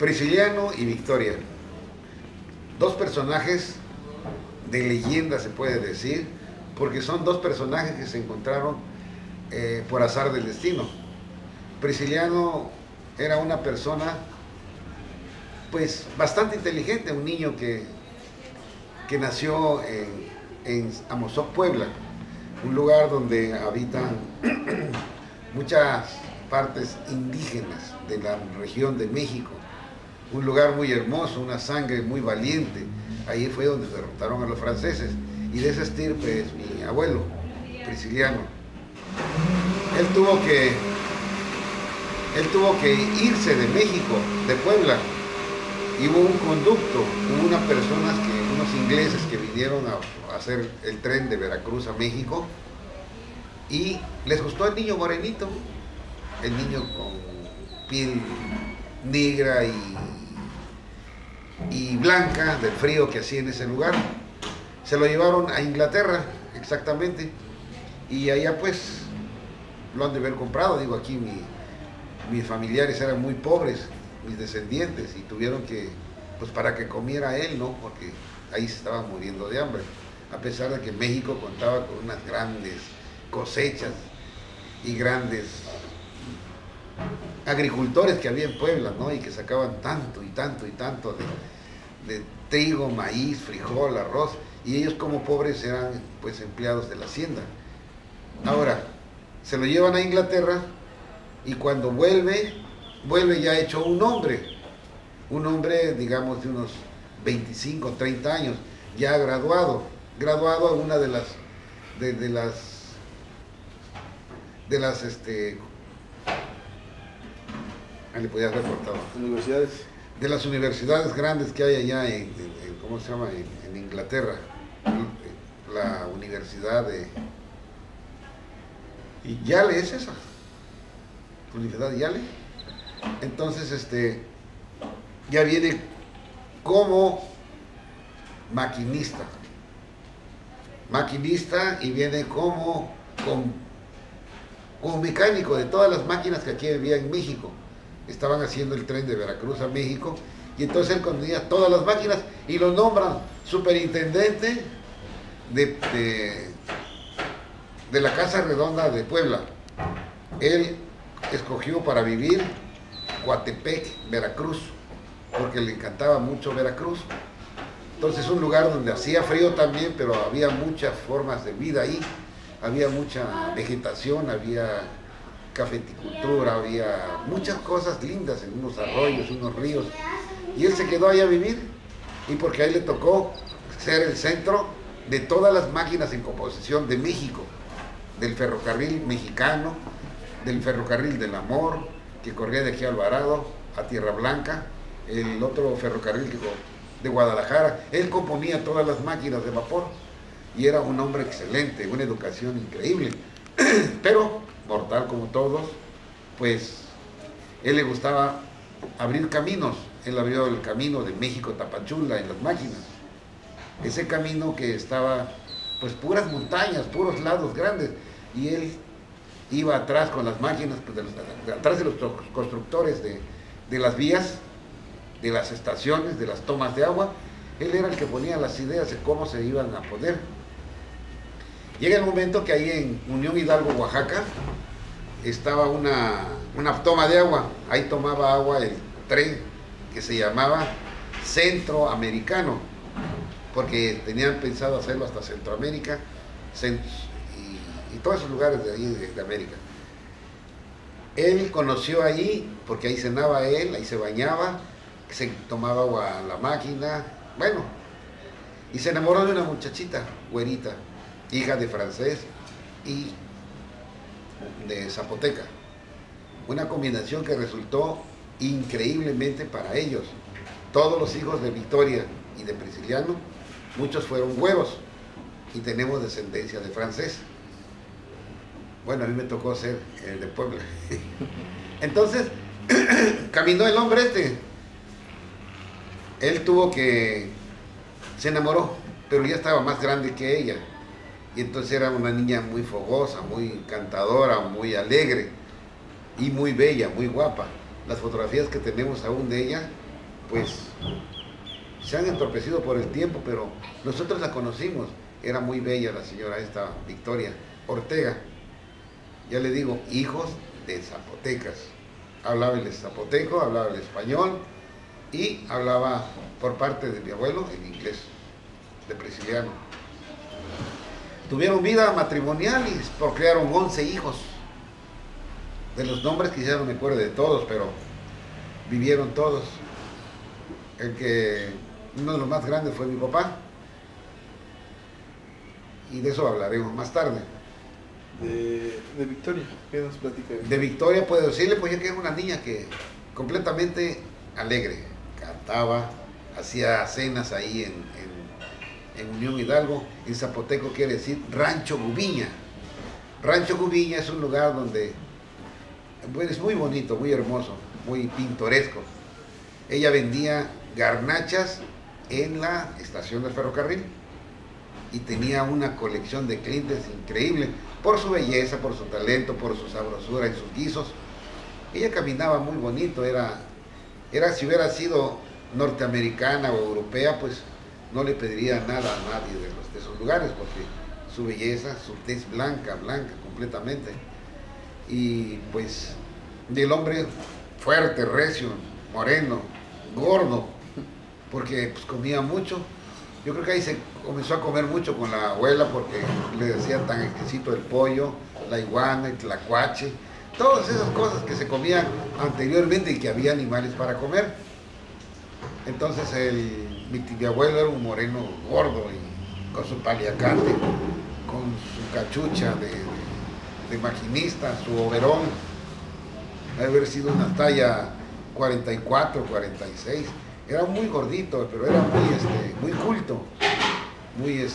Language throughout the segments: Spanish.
Prisciliano y Victoria, dos personajes de leyenda se puede decir, porque son dos personajes que se encontraron por azar del destino. Prisciliano era una persona pues bastante inteligente, un niño que nació en Amozoc, Puebla, un lugar donde habitan muchas partes indígenas de la región de México, un lugar muy hermoso, una sangre muy valiente. Ahí fue donde derrotaron a los franceses, y de esa estirpe es mi abuelo, Prisciliano. Él tuvo que irse de México, de Puebla, y hubo un conducto, hubo unos ingleses que vinieron a hacer el tren de Veracruz a México, y les gustó el niño morenito, el niño con piel negra y blanca del frío que hacía en ese lugar. Se lo llevaron a Inglaterra, exactamente, y allá pues lo han de haber comprado. Digo, aquí mis familiares eran muy pobres, mis descendientes, y tuvieron que, pues para que comiera él, ¿no? Porque ahí se estaba muriendo de hambre, a pesar de que México contaba con unas grandes cosechas y grandes agricultores que había en Puebla, ¿no? Y que sacaban tanto y tanto y tanto de trigo, maíz, frijol, arroz, y ellos como pobres eran pues empleados de la hacienda. Ahora, se lo llevan a Inglaterra, y cuando vuelve ya hecho un hombre digamos de unos 25, 30 años, ya graduado a una de las le podía haber cortado. Universidades. De las universidades grandes que hay allá ¿cómo se llama? En Inglaterra. La universidad de Yale es esa. Universidad de Yale. Entonces, ya viene como maquinista, y viene como mecánico de todas las máquinas que aquí había en México. Estaban haciendo el tren de Veracruz a México, y entonces él conocía todas las máquinas y lo nombran superintendente de la Casa Redonda de Puebla. Él escogió para vivir Coatepec, Veracruz, porque le encantaba mucho Veracruz. Entonces, un lugar donde hacía frío también, pero había muchas formas de vida ahí, había mucha vegetación, había cafeticultura, había muchas cosas lindas en unos arroyos, unos ríos, y él se quedó ahí a vivir, y porque ahí le tocó ser el centro de todas las máquinas en composición de México, del ferrocarril mexicano, del ferrocarril del Amor, que corría de aquí a Alvarado, a Tierra Blanca, el otro ferrocarril de Guadalajara. Él componía todas las máquinas de vapor, y era un hombre excelente, una educación increíble, pero mortal como todos. Pues él le gustaba abrir caminos. Él abrió el camino de México-Tapachula en las máquinas, ese camino que estaba pues puras montañas, puros lados grandes, y él iba atrás con las máquinas, pues, atrás de los constructores de las vías, de las estaciones, de las tomas de agua. Él era el que ponía las ideas de cómo se iban a poner. Llega el momento que ahí en Unión Hidalgo, Oaxaca, estaba una toma de agua. Ahí tomaba agua el tren que se llamaba Centroamericano, porque tenían pensado hacerlo hasta Centroamérica y todos esos lugares de ahí de América. Él conoció ahí, porque ahí cenaba él, ahí se bañaba, se tomaba agua a la máquina, bueno, y se enamoró de una muchachita, güerita, hija de francés y de zapoteca. Una combinación que resultó increíblemente para ellos. Todos los hijos de Victoria y de Prisciliano, muchos fueron güeros, y tenemos descendencia de francés. Bueno, a mí me tocó ser el de Puebla. Entonces, caminó el hombre Él se enamoró, pero ya estaba más grande que ella. Y entonces era una niña muy fogosa, muy cantadora, muy alegre y muy bella, muy guapa. Las fotografías que tenemos aún de ella pues se han entorpecido por el tiempo, pero nosotros la conocimos. Era muy bella la señora esta Victoria Ortega. Ya le digo, hijos de zapotecas. Hablaba el zapoteco, hablaba el español y hablaba por parte de mi abuelo en inglés, de Prisciliano. Tuvieron vida matrimonial y procrearon 11 hijos. De los nombres quizás no me acuerdo de todos, pero vivieron todos. Uno de los más grandes fue mi papá. Y de eso hablaremos más tarde. De Victoria, ¿qué nos platica? De Victoria puedo decirle, pues ya que es una niña que completamente alegre, cantaba, hacía cenas ahí en Unión Hidalgo. En zapoteco quiere decir Rancho Gubiña. Rancho Gubiña es un lugar donde, pues, es muy bonito, muy hermoso, muy pintoresco. Ella vendía garnachas en la estación del ferrocarril y tenía una colección de clientes increíble por su belleza, por su talento, por su sabrosura y sus guisos. Ella caminaba muy bonito, si hubiera sido norteamericana o europea, pues no le pediría nada a nadie de esos lugares, porque su belleza, su tez blanca completamente. Y pues del hombre fuerte, recio, moreno, gordo, porque pues comía mucho. Yo creo que ahí se comenzó a comer mucho con la abuela porque le decía tan exquisito el pollo, la iguana, el tlacuache, todas esas cosas que se comían anteriormente y que había animales para comer. Entonces mi abuelo era un moreno gordo y con su paliacate, con su cachucha de maquinista, su overol, debe haber sido una talla 44, 46. Era muy gordito, pero era muy culto, muy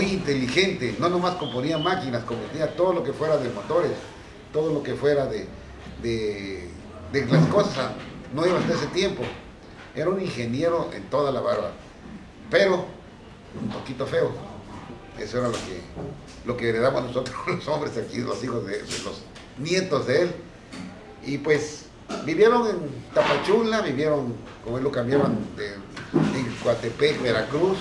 inteligente. No nomás componía máquinas, componía todo lo que fuera de motores, todo lo que fuera de las cosas nuevas de ese tiempo. Era un ingeniero en toda la barba, pero un poquito feo. Eso era lo que heredamos nosotros los hombres aquí, los hijos de los nietos de él. Y pues vivieron en Tapachula, como él lo cambiaban, en Coatepec, Veracruz.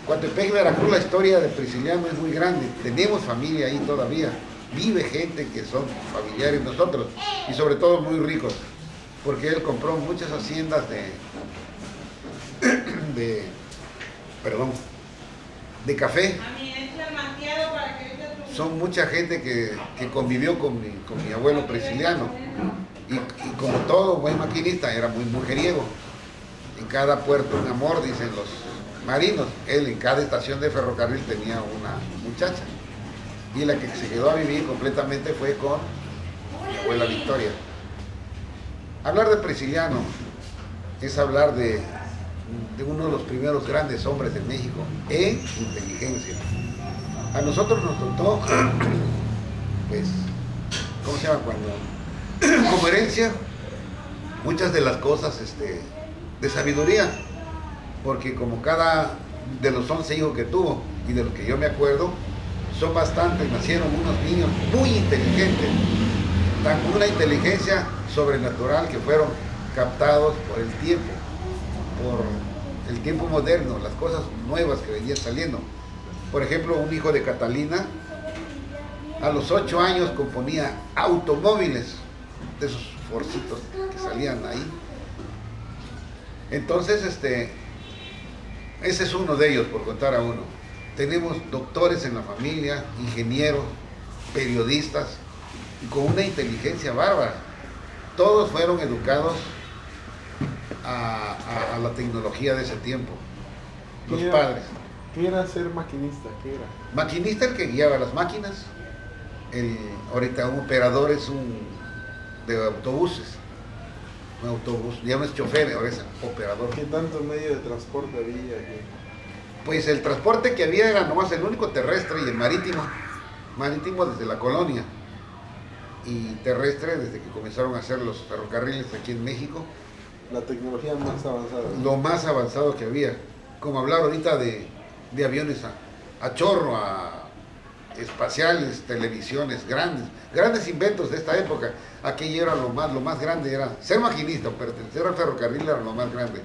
Coatepec, Veracruz, la historia de Prisciliano es muy grande. Tenemos familia ahí todavía. Vive gente que son familiares nosotros y sobre todo muy ricos, porque él compró muchas haciendas de café. Son mucha gente que convivió con mi abuelo Prisciliano. Y como todo buen maquinista, era muy mujeriego. En cada puerto un amor, dicen los marinos. Él en cada estación de ferrocarril tenía una muchacha. Y la que se quedó a vivir completamente fue con mi abuela Victoria. Hablar de Prisciliano es hablar de uno de los primeros grandes hombres de México en inteligencia. A nosotros nos tocó, pues, ¿cómo se llama? Como herencia, muchas de las cosas de sabiduría, porque como cada de los 11 hijos que tuvo y de los que yo me acuerdo, son bastantes, nacieron unos niños muy inteligentes, con una inteligencia sobrenatural que fueron captados por el tiempo moderno, las cosas nuevas que venían saliendo. Por ejemplo, un hijo de Catalina, a los 8 años componía automóviles, de esos forcitos que salían ahí. Entonces, ese es uno de ellos, por contar a uno. Tenemos doctores en la familia, ingenieros, periodistas, y con una inteligencia bárbara. Todos fueron educados a la tecnología de ese tiempo. Los padres. ¿Qué era ser maquinista? ¿Qué era? Maquinista, el que guiaba las máquinas. Ahorita un operador es de autobuses. Un autobús, ya no es chofer, ahora es operador. ¿Qué tanto medio de transporte había? Pues el transporte que había era nomás el único terrestre y el marítimo. Marítimo desde la colonia. Y terrestre desde que comenzaron a hacer los ferrocarriles aquí en México. La tecnología más avanzada. Lo más avanzado que había. Como hablar ahorita de aviones a chorro, a espaciales, televisiones, grandes inventos de esta época. Aquello era lo más grande, era ser maquinista, pertenecer al ferrocarril era lo más grande.